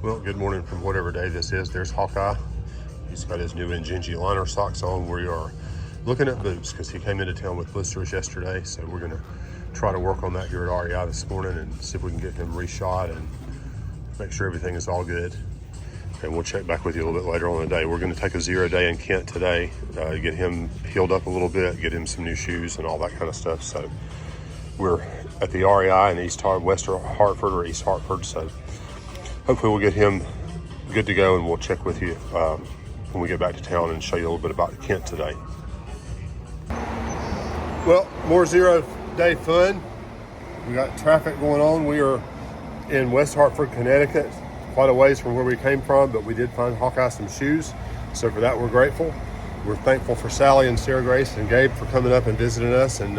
Well, good morning from whatever day this is. There's Hawkeye. He's got his new Ingingy liner socks on. We are looking at boots because he came into town with blisters yesterday. So we're going to try to work on that here at REI this morning and see if we can get him reshot and make sure everything is all good. And we'll check back with you a little bit later on in the day. We're going to take a 0 day in Kent today, get him healed up a little bit, get him some new shoes and all that kind of stuff. So we're at the REI in West Hartford or East Hartford. So hopefully we'll get him good to go, and we'll check with you when we get back to town and show you a little bit about Kent today. Well, more 0 day fun. We got traffic going on. We are in West Hartford, Connecticut, quite a ways from where we came from, but we did find Hawkeye some shoes. So for that, we're grateful. We're thankful for Sally and Sarah Grace and Gabe for coming up and visiting us. And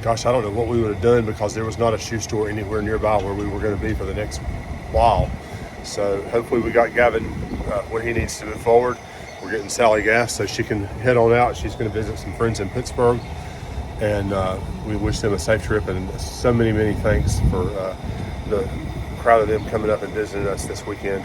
gosh, I don't know what we would have done because there was not a shoe store anywhere nearby where we were going to be for the next while. So hopefully we got Gavin what he needs to move forward. We're getting Sally gas so she can head on out. She's going to visit some friends in Pittsburgh, and we wish them a safe trip, and so many thanks for the crowd of them coming up and visiting us this weekend.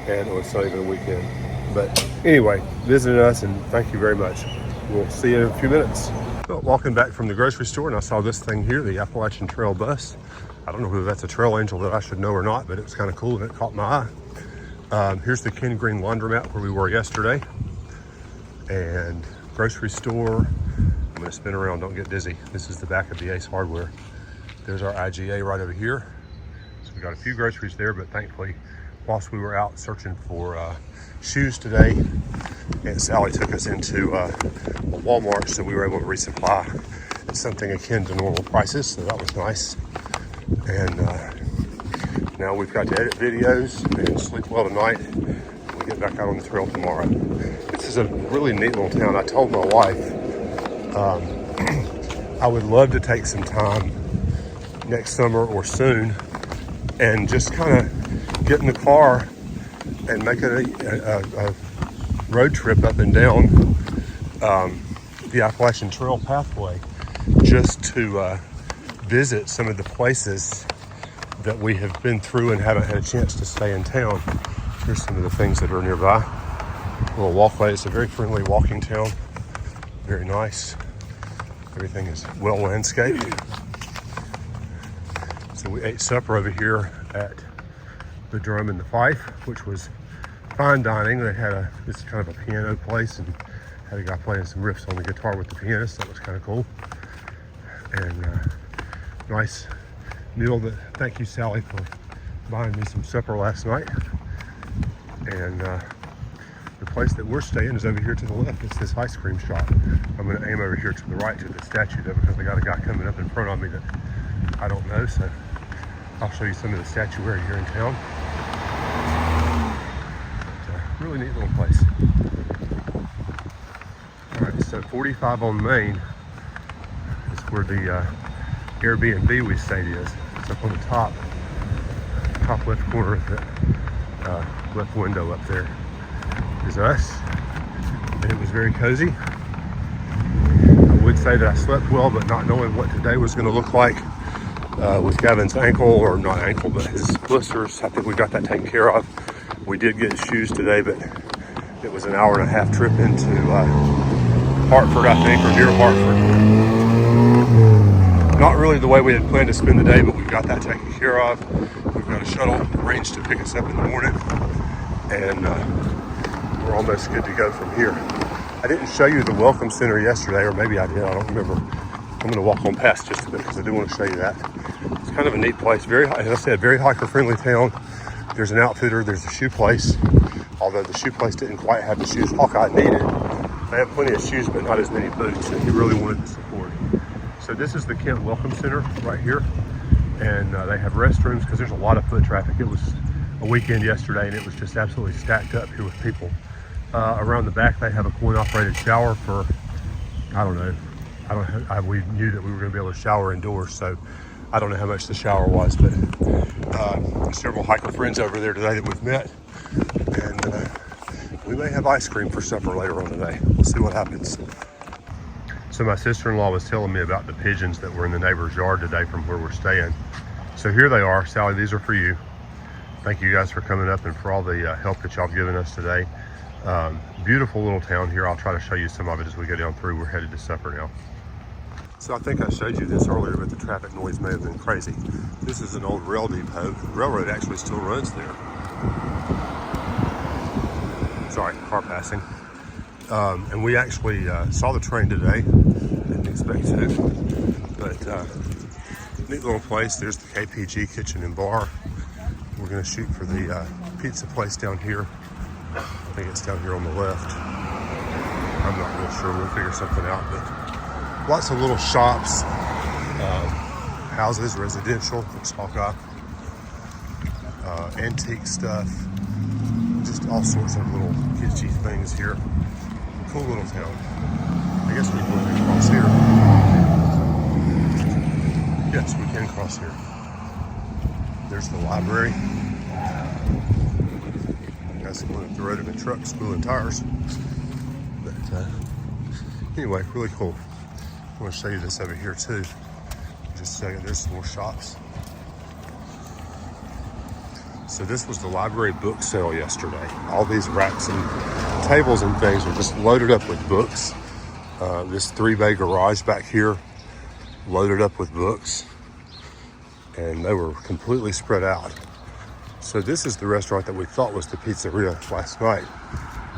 And it's not even a weekend, but anyway, visiting us, and thank you very much. We'll see you in a few minutes. Well, walking back from the grocery store, and I saw this thing here, the Appalachian Trail bus. I don't know whether that's a trail angel that I should know or not, but it was kind of cool and it caught my eye. Here's the Ken Green laundromat where we were yesterday. And grocery store. I'm going to spin around, don't get dizzy. This is the back of the Ace Hardware. There's our IGA right over here. So we got a few groceries there, but thankfully, whilst we were out searching for shoes today, Aunt Sally took us into a Walmart, so we were able to resupply something akin to normal prices, so that was nice. And now we've got to edit videos and sleep well tonight. We get back out on the trail tomorrow. This is a really neat little town. I told my wife I would love to take some time next summer or soon and just kind of get in the car and make a road trip up and down the Appalachian Trail pathway, just to visit some of the places that we have been through and haven't had a chance to stay in town. Here's some of the things that are nearby. A little walkway. It's a very friendly walking town. Very nice. Everything is well landscaped. So we ate supper over here at the Drum and the Fife, which was fine dining. They had this is kind of a piano place, and had a guy playing some riffs on the guitar with the pianist. That was kind of cool. And nice meal. Thank you, Sally, for buying me some supper last night. And the place that we're staying is over here to the left. It's this ice cream shop. I'm going to aim over here to the right to the statue though, because I got a guy coming up in front of me that I don't know. So I'll show you some of the statuary here in town. It's a really neat little place. All right, so 45 on Main is where the Airbnb we stayed is. It's up on the top left corner of the left window up there is us. And it was very cozy. I would say that I slept well, but not knowing what today was going to look like with Gavin's ankle, or not ankle, but his blisters. I think we got that taken care of. We did get shoes today, but it was an hour and a half trip into Hartford, I think, or near Hartford. Not really the way we had planned to spend the day, but we got that taken care of. We've got a shuttle arranged to pick us up in the morning, and we're almost good to go from here. I didn't show you the Welcome Center yesterday, or maybe I did, I don't remember. I'm going to walk on past just a bit because I do want to show you that. It's kind of a neat place. Very, as I said, very hiker-friendly town. There's an outfitter, there's a shoe place, although the shoe place didn't quite have the shoes Hawkeye needed. They have plenty of shoes, but not as many boots that he really wanted to support. So this is the Kent Welcome Center right here, and they have restrooms because there's a lot of foot traffic. It was a weekend yesterday, and it was just absolutely stacked up here with people. Around the back, they have a coin-operated shower for, I don't know, we knew that we were going to be able to shower indoors, so I don't know how much the shower was, but several hiker friends over there today that we've met, and we may have ice cream for supper later on today. We'll see what happens. So my sister-in-law was telling me about the pigeons that were in the neighbor's yard today from where we're staying. So here they are. Sally, these are for you. Thank you guys for coming up and for all the help that y'all given us today. Beautiful little town here. I'll try to show you some of it as we go down through. We're headed to supper now. So I think I showed you this earlier, but the traffic noise may have been crazy. This is an old rail depot. The railroad actually still runs there. Sorry, car passing. And we actually saw the train today. Didn't expect to, but neat little place. There's the KPG Kitchen and Bar. We're gonna shoot for the pizza place down here. I think it's down here on the left. I'm not real sure. We'll figure something out, but lots of little shops, houses, residential, stock up, antique stuff, just all sorts of little kitschy things here. Cool little town. I guess we can cross here. Yes, we can cross here. There's the library. Got someone at the road in a truck spooling tires. But anyway, really cool. I want to show you this over here too. Just a second, there's some more shops. So this was the library book sale yesterday. All these racks and tables and things are just loaded up with books. This 3-bay garage back here, loaded up with books. And they were completely spread out. So this is the restaurant that we thought was the pizzeria last night.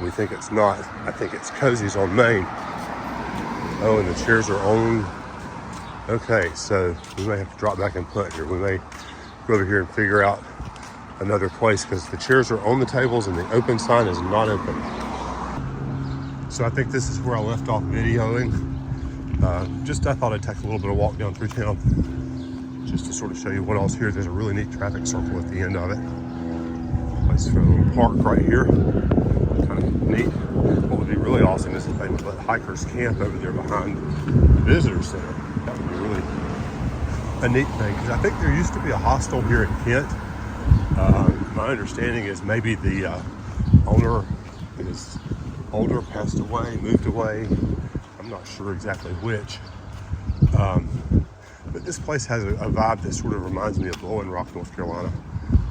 We think it's not. I think it's Cozy's on Main. Oh, and the chairs are on. Okay, so we may have to drop back and punt here. We may go over here and figure out another place because the chairs are on the tables and the open sign is not open. So I think this is where I left off videoing. I thought I'd take a little bit of walk down through town just to sort of show you what else here. There's a really neat traffic circle at the end of it. Place for a little park right here. Kind of neat. What would be really awesome is if they would let hikers camp over there behind the visitor center. That would be really a neat thing, because I think there used to be a hostel here in Kent. My understanding is maybe the owner is older, passed away, moved away. I'm not sure exactly which. But this place has a vibe that sort of reminds me of Blowing Rock, North Carolina.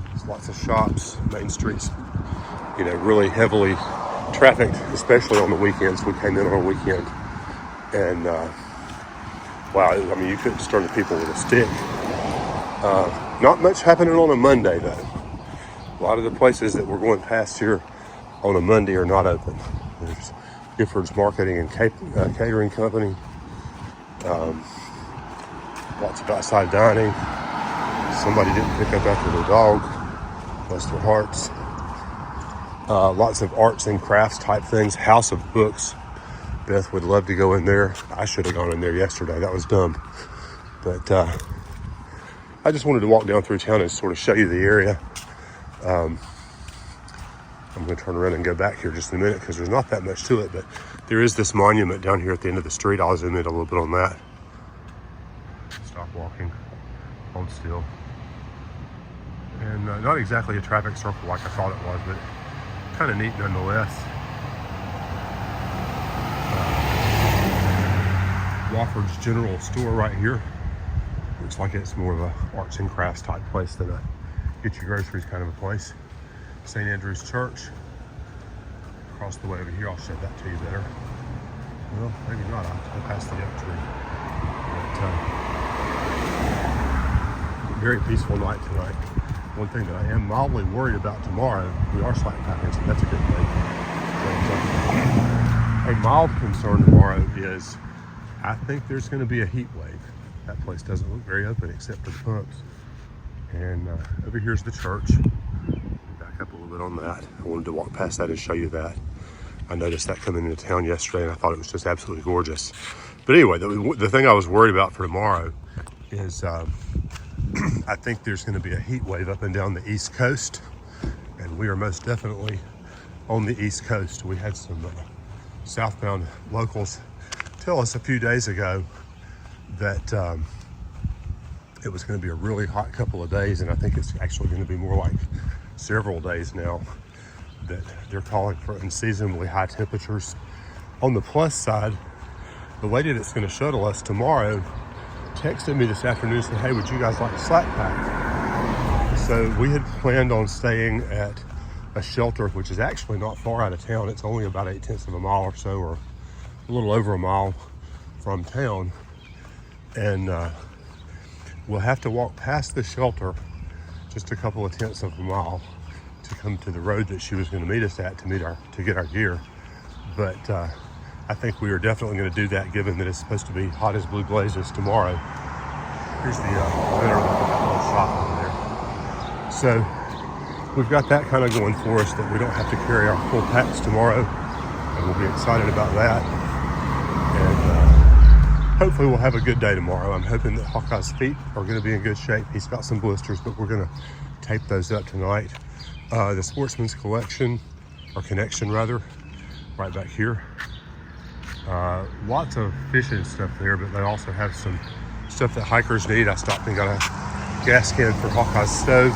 There's lots of shops, main streets, really heavily trafficked, especially on the weekends. We came in on a weekend, and wow, I mean, you couldn't stir the people with a stick. Not much happening on a Monday, though. A lot of the places that we're going past here on a Monday are not open. There's Gifford's Marketing and Catering Company. Lots of outside dining. Somebody didn't pick up after their dog. Bless their hearts. Lots of arts and crafts type things. House of Books. Beth would love to go in there. I should have gone in there yesterday. That was dumb. But I just wanted to walk down through town and sort of show you the area. I'm going to turn around and go back here just in a minute because there's not that much to it. But there is this monument down here at the end of the street. I'll zoom in a little bit on that. Stop walking. Hold still. And not exactly a traffic circle like I thought it was, but kind of neat nonetheless. Wofford's General Store right here. Looks like it's more of a arts and crafts type place than a get your groceries kind of a place. St. Andrew's Church. Across the way over here, I'll show that to you better. Well, maybe not. I'll pass the oak tree. But, very peaceful night tonight. One thing that I am mildly worried about tomorrow, we are slack packing, so that's a good thing. But, a mild concern tomorrow is I think there's going to be a heat wave. That place doesn't look very open except for the pumps. And over here's the church. Back up a little bit on that. I wanted to walk past that and show you that. I noticed that coming into town yesterday and I thought it was just absolutely gorgeous. But anyway, the thing I was worried about for tomorrow is I think there's going to be a heat wave up and down the East Coast. And we are most definitely on the East Coast. We had some southbound locals tell us a few days ago that it was going to be a really hot couple of days, and I think it's actually going to be more like several days now that they're calling for unseasonably high temperatures. On the plus side, the lady that's going to shuttle us tomorrow texted me this afternoon and said, hey, would you guys like a slack pack? So we had planned on staying at a shelter, which is actually not far out of town. It's only about 8/10 of a mile or so, or a little over a mile from town. And we'll have to walk past the shelter just a couple of tenths of a mile to come to the road that she was going to meet us at to get our gear. But I think we are definitely going to do that, given that it's supposed to be hot as blue blazes tomorrow. Here's the better look at that little shop over there. So we've got that kind of going for us, that we don't have to carry our full packs tomorrow, and we'll be excited about that. And hopefully we'll have a good day tomorrow. I'm hoping that Hawkeye's feet are going to be in good shape. He's got some blisters, but we're going to tape those up tonight. The Sportsman's Collection, or Connection rather, right back here. Lots of fishing stuff there, but they also have some stuff that hikers need. I stopped and got a gas can for Hawkeye's stove.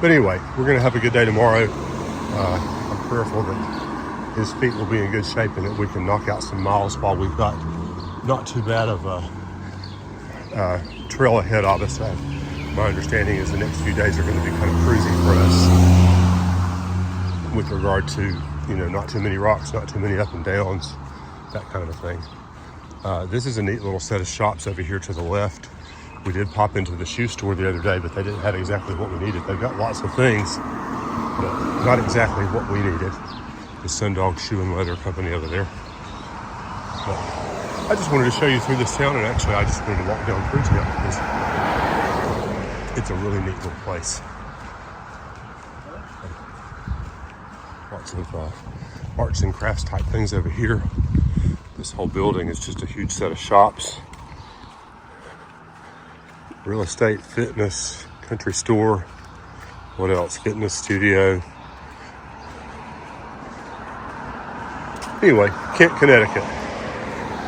But anyway, we're going to have a good day tomorrow. I'm prayerful that his feet will be in good shape and that we can knock out some miles while we've got not too bad of a trail ahead of us. My understanding is the next few days are going to be kind of cruisy for us with regard to, you know, not too many rocks, not too many up and downs, that kind of a thing. This is a neat little set of shops over here to the left. We did pop into the shoe store the other day, but they didn't have exactly what we needed. They've got lots of things, but not exactly what we needed. The Sundog Shoe and Leather Company over there. But I just wanted to show you through this town, and actually I just wanted to walk down through town because it's a really neat little place. Lots of arts and crafts type things over here. This whole building is just a huge set of shops. Real estate, fitness, country store. What else? Fitness studio. Anyway, Kent, Connecticut.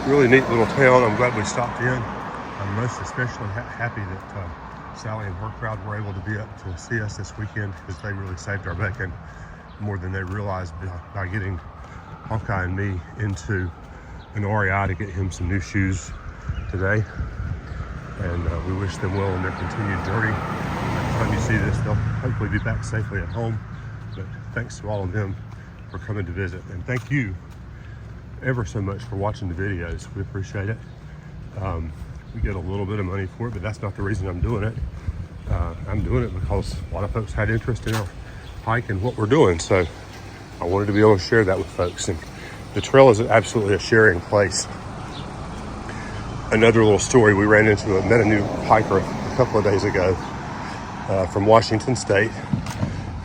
Really neat little town. I'm glad we stopped in. I'm most especially happy that Sally and her crowd were able to be up to see us this weekend, because they really saved our bacon more than they realized by getting Hawkeye and me into an REI to get him some new shoes today. And we wish them well in their continued journey. Next time you see this, they'll hopefully be back safely at home. But thanks to all of them for coming to visit. And thank you ever so much for watching the videos. We appreciate it. We get a little bit of money for it, but that's not the reason I'm doing it. I'm doing it because a lot of folks had interest in our hike and what we're doing. So I wanted to be able to share that with folks. And the trail is absolutely a sharing place. Another little story, we met a new hiker a couple of days ago from Washington State.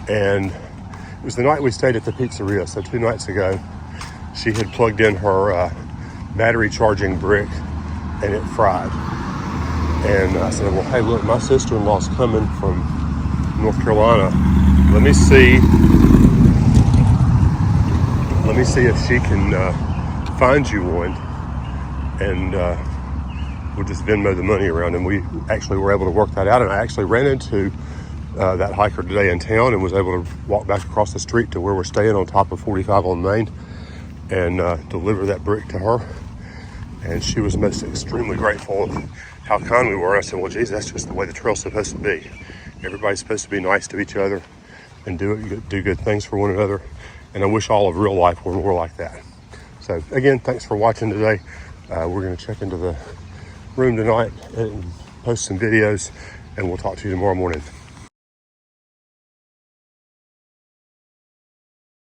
And it was the night we stayed at the pizzeria. So 2 nights ago, she had plugged in her battery charging brick and it fried. And I said, well, hey, look, my sister-in-law's coming from North Carolina. Let me see if she can find you one. And we'll just Venmo the money around. And we actually were able to work that out. And I actually ran into that hiker today in town and was able to walk back across the street to where we're staying on top of 45 on Main and deliver that brick to her. And she was most extremely grateful of how kind we were. I said, well, geez, that's just the way the trail's supposed to be. Everybody's supposed to be nice to each other and do good things for one another. And I wish all of real life were more like that. So again, thanks for watching today. We're going to check into the room tonight and post some videos, and we'll talk to you tomorrow morning.